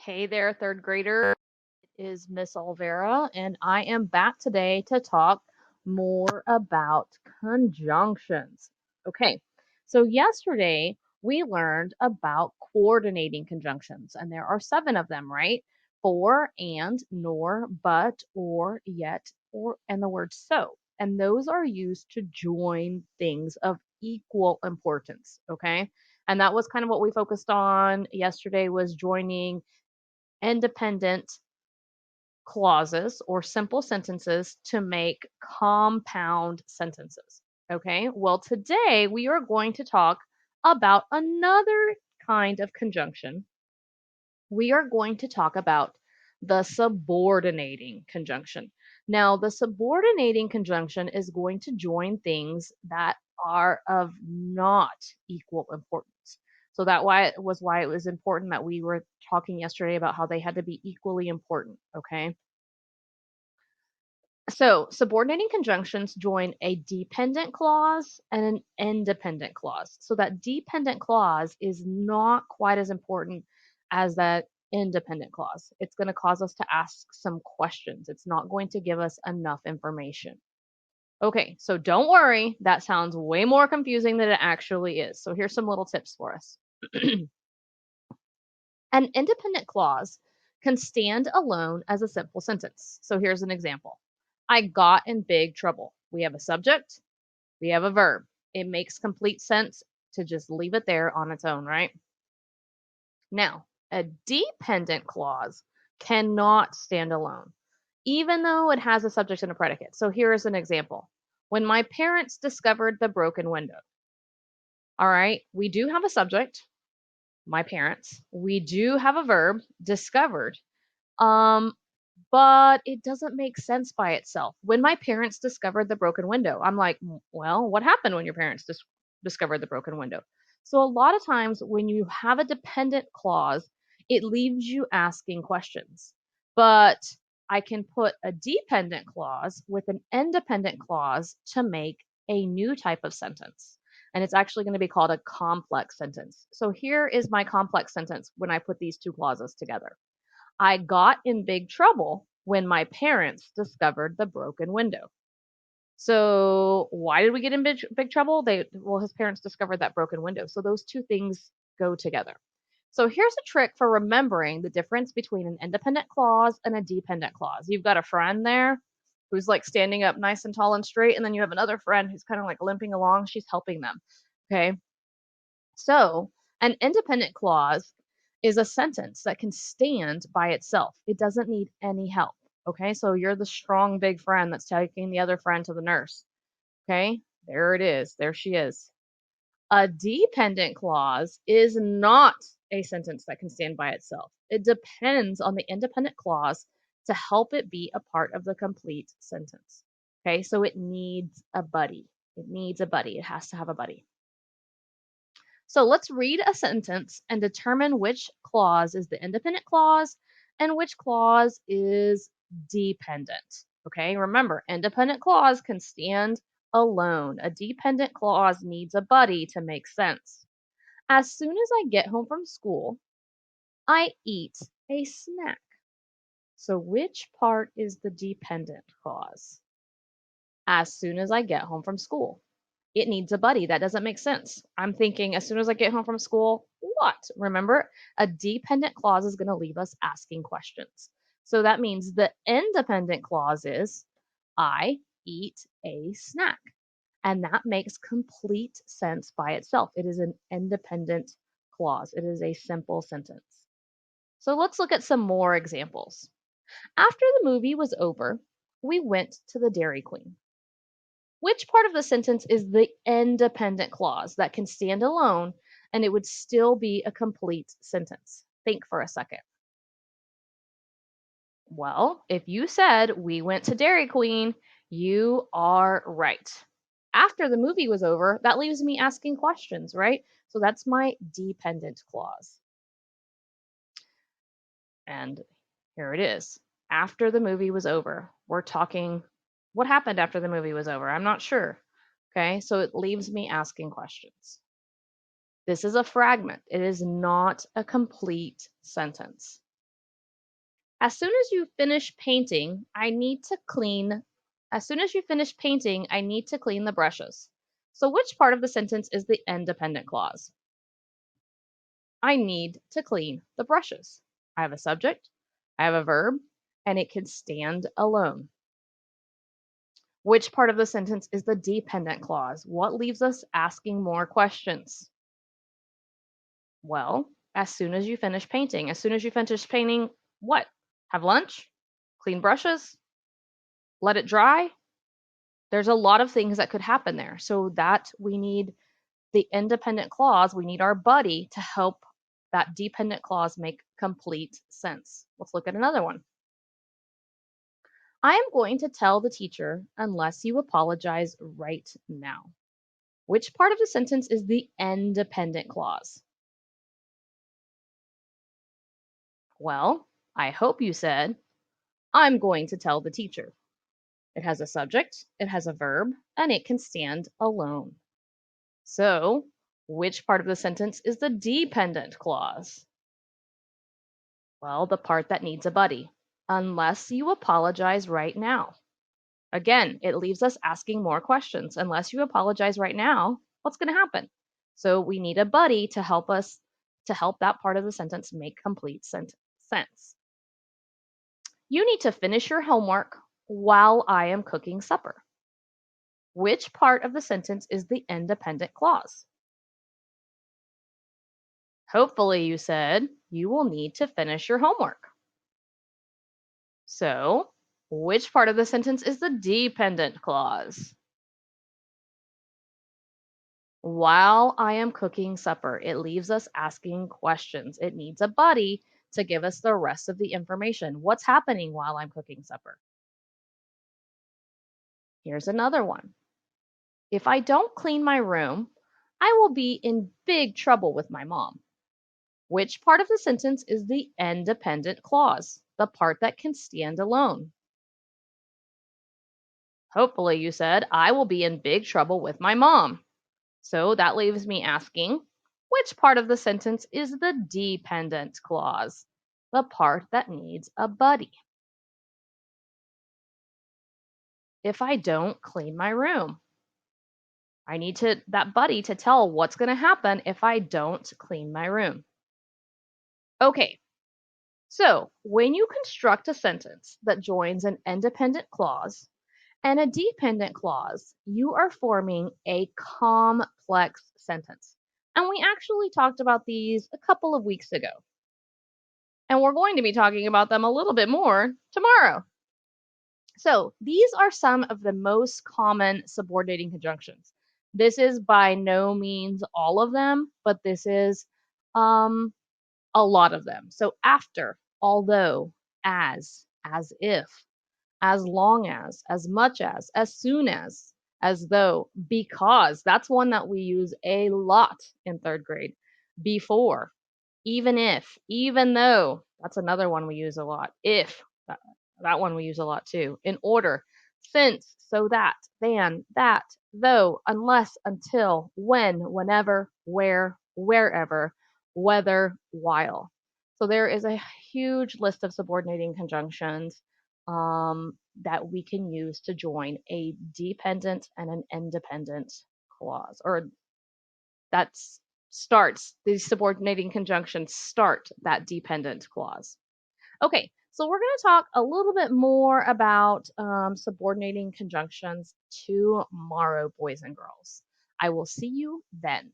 Hey there, third grader. It is Miss Olvera, and I am back today to talk more about conjunctions. Okay, so yesterday we learned about coordinating conjunctions, and there are 7 of them, right? For, and, nor, but, or, yet, or, and the word so. And those are used to join things of equal importance, okay? And that was kind of what we focused on yesterday was joining independent clauses or simple sentences to make compound sentences. Okay, well, today we are going to talk about another kind of conjunction. We are going to talk about the subordinating conjunction. Now, the subordinating conjunction is going to join things that are of not equal importance. So why it was important that we were talking yesterday about how they had to be equally important, okay? So, subordinating conjunctions join a dependent clause and an independent clause. So, that dependent clause is not quite as important as that independent clause. It's going to cause us to ask some questions. It's not going to give us enough information. Okay, so don't worry. That sounds way more confusing than it actually is. So, here's some little tips for us. An independent clause can stand alone as a simple sentence. So here's an example. I got in big trouble. We have a subject, we have a verb. It makes complete sense to just leave it there on its own, right? Now, a dependent clause cannot stand alone, even though it has a subject and a predicate. So here is an example. When my parents discovered the broken window. All right, we do have a subject, my parents. We do have a verb, discovered. Um, but it doesn't make sense by itself. When my parents discovered the broken window, I'm like, well, what happened when your parents discovered the broken window? So a lot of times when you have a dependent clause, it leaves you asking questions. But I can put a dependent clause with an independent clause to make a new type of sentence. And it's actually going to be called a complex sentence. So here is my complex sentence when I put these two clauses together. I got in big trouble when my parents discovered the broken window. So, why did we get in big trouble? His parents discovered that broken window. So, those two things go together. So, here's a trick for remembering the difference between an independent clause and a dependent clause. You've got a friend there who's like standing up nice and tall and straight, and then you have another friend who's kind of like limping along. She's helping them. Okay. So, an independent clause is a sentence that can stand by itself. It doesn't need any help. Okay, so you're the strong big friend that's taking the other friend to the nurse. Okay, there it is. There she is. A dependent clause is not a sentence that can stand by itself. It depends on the independent clause to help it be a part of the complete sentence. Okay, so it needs a buddy. It needs a buddy. It has to have a buddy. So let's read a sentence and determine which clause is the independent clause and which clause is dependent. Okay, remember, independent clause can stand alone. A dependent clause needs a buddy to make sense. As soon as I get home from school, I eat a snack. So which part is the dependent clause? As soon as I get home from school. It needs a buddy. That doesn't make sense. I'm thinking as soon as I get home from school, what? Remember, a dependent clause is going to leave us asking questions. So that means the independent clause is I eat a snack. And that makes complete sense by itself. It is an independent clause. It is a simple sentence. So let's look at some more examples. After the movie was over, we went to the Dairy Queen. Which part of the sentence is the independent clause that can stand alone and it would still be a complete sentence? Think for a second. Well, if you said we went to Dairy Queen, you are right. After the movie was over, that leaves me asking questions, right? So that's my dependent clause. And here it is. After the movie was over, we're talking what happened after the movie was over? I'm not sure. Okay, so it leaves me asking questions. This is a fragment. It is not a complete sentence. As soon as you finish painting, I need to clean. As soon as you finish painting, I need to clean the brushes. So which part of the sentence is the independent clause? I need to clean the brushes. I have a subject, I have a verb, and it can stand alone. Which part of the sentence is the dependent clause? What leaves us asking more questions? Well, as soon as you finish painting. As soon as you finish painting, what? Have lunch? Clean brushes? Let it dry? There's a lot of things that could happen there. So that we need the independent clause, we need our buddy to help that dependent clause make complete sense. Let's look at another one. I am going to tell the teacher unless you apologize right now. Which part of the sentence is the independent clause? Well, I hope you said, I'm going to tell the teacher. It has a subject, it has a verb, and it can stand alone. So, which part of the sentence is the dependent clause? Well, the part that needs a buddy. Unless you apologize right now. Again, it leaves us asking more questions. Unless you apologize right now, what's going to happen? So we need a buddy to help us, to help that part of the sentence make complete sense. You need to finish your homework while I am cooking supper. Which part of the sentence is the independent clause? Hopefully, you said you will need to finish your homework. So, which part of the sentence is the dependent clause? While I am cooking supper, it leaves us asking questions. It needs a buddy to give us the rest of the information. What's happening while I'm cooking supper? Here's another one. If I don't clean my room, I will be in big trouble with my mom. Which part of the sentence is the independent clause, the part that can stand alone? Hopefully, you said, I will be in big trouble with my mom. So that leaves me asking, which part of the sentence is the dependent clause, the part that needs a buddy? If I don't clean my room, I need that buddy to tell what's going to happen if I don't clean my room. Okay, so when you construct a sentence that joins an independent clause and a dependent clause, you are forming a complex sentence. And we actually talked about these a couple of weeks ago. And we're going to be talking about them a little bit more tomorrow. So these are some of the most common subordinating conjunctions. This is by no means all of them, but this is a lot of them. So after, although, as if, as long as much as soon as though, because. That's one that we use a lot in third grade. Before, even if, even though. That's another one we use a lot. If, that one we use a lot too. In order, since, so that, than, that, though, unless, until, when, whenever, where, wherever, whether, while. So there is a huge list of subordinating conjunctions that we can use to join a dependent and an independent clause, or that's starts, these subordinating conjunctions start that dependent clause. Okay, so we're going to talk a little bit more about subordinating conjunctions tomorrow, boys and girls. I will see you then.